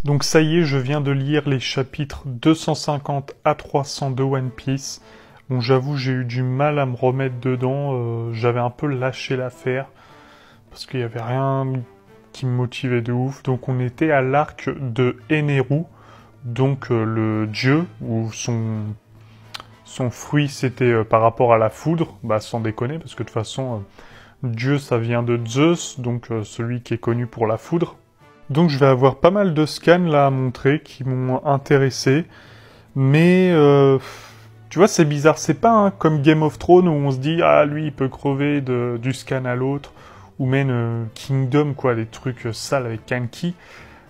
Donc ça y est, je viens de lire les chapitres 250 à 300 de One Piece. Bon, j'avoue, j'ai eu du mal à me remettre dedans. J'avais un peu lâché l'affaire parce qu'il y avait rien qui me motivait de ouf. Donc on était à l'arc de Eneru, donc le dieu, où son fruit c'était par rapport à la foudre, bah sans déconner, parce que de toute façon, dieu ça vient de Zeus, donc celui qui est connu pour la foudre. Donc je vais avoir pas mal de scans là à montrer qui m'ont intéressé, mais tu vois c'est bizarre, c'est pas comme Game of Thrones où on se dit ah lui il peut crever du scan à l'autre, ou même Kingdom quoi, des trucs sales avec Kanki,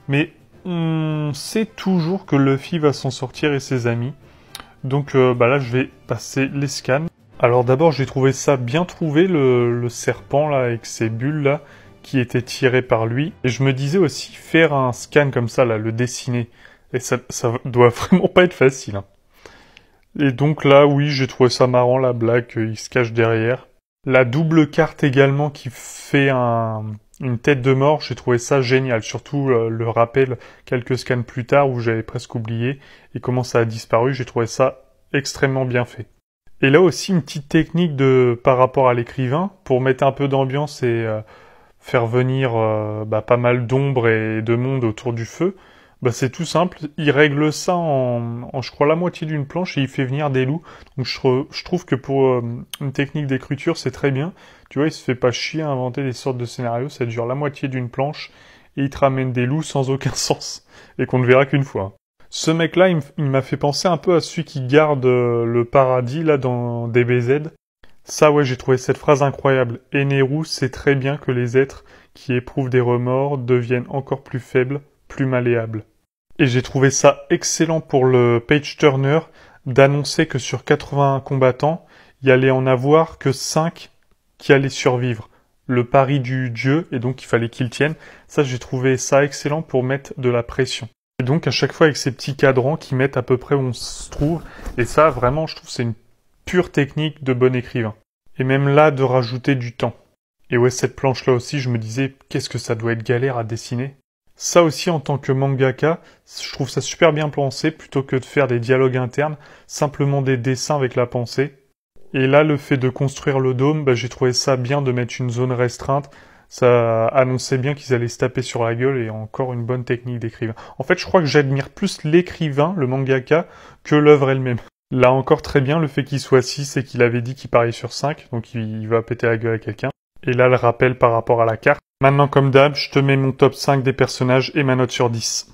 mais on sait toujours que Luffy va s'en sortir et ses amis. Donc bah là je vais passer les scans. Alors d'abord j'ai trouvé ça bien trouvé, le serpent là avec ses bulles là qui étaient tirées par lui. Et je me disais aussi faire un scan comme ça là, le dessiner. Et ça doit vraiment pas être facile. Hein. Et donc là oui j'ai trouvé ça marrant la blague, il se cache derrière. La double carte également qui fait une tête de mort, j'ai trouvé ça génial. Surtout le rappel quelques scans plus tard où j'avais presque oublié et comment ça a disparu, j'ai trouvé ça extrêmement bien fait. Et là aussi une petite technique par rapport à l'écrivain pour mettre un peu d'ambiance et faire venir pas mal d'ombre et de monde autour du feu. Bah c'est tout simple, il règle ça en je crois la moitié d'une planche et il fait venir des loups. Donc je trouve que pour une technique d'écriture c'est très bien. Tu vois, il se fait pas chier à inventer des sortes de scénarios, ça dure la moitié d'une planche et il te ramène des loups sans aucun sens et qu'on ne verra qu'une fois. Ce mec-là, il m'a fait penser un peu à celui qui garde le paradis là dans DBZ. Ça ouais, j'ai trouvé cette phrase incroyable. Eneru sait très bien que les êtres qui éprouvent des remords deviennent encore plus faibles, plus malléables. Et j'ai trouvé ça excellent pour le page turner d'annoncer que sur 80 combattants, il y allait en avoir que 5 qui allaient survivre. Le pari du dieu, et donc il fallait qu'il tienne. Ça, j'ai trouvé ça excellent pour mettre de la pression. Et donc à chaque fois avec ces petits cadrans qui mettent à peu près où on se trouve. Et ça, vraiment, je trouve c'est une pure technique de bon écrivain. Et même là, de rajouter du temps. Et ouais, cette planche-là aussi, je me disais, qu'est-ce que ça doit être galère à dessiner. Ça aussi, en tant que mangaka, je trouve ça super bien pensé, plutôt que de faire des dialogues internes, simplement des dessins avec la pensée. Et là, le fait de construire le dôme, j'ai trouvé ça bien de mettre une zone restreinte. Ça annonçait bien qu'ils allaient se taper sur la gueule et encore une bonne technique d'écrivain. En fait, je crois que j'admire plus l'écrivain, le mangaka, que l'œuvre elle-même. Là encore très bien, le fait qu'il soit 6 et qu'il avait dit qu'il parie sur 5, donc il va péter la gueule à quelqu'un. Et là, le rappel par rapport à la carte. Maintenant, comme d'hab, je te mets mon top 5 des personnages et ma note sur 10.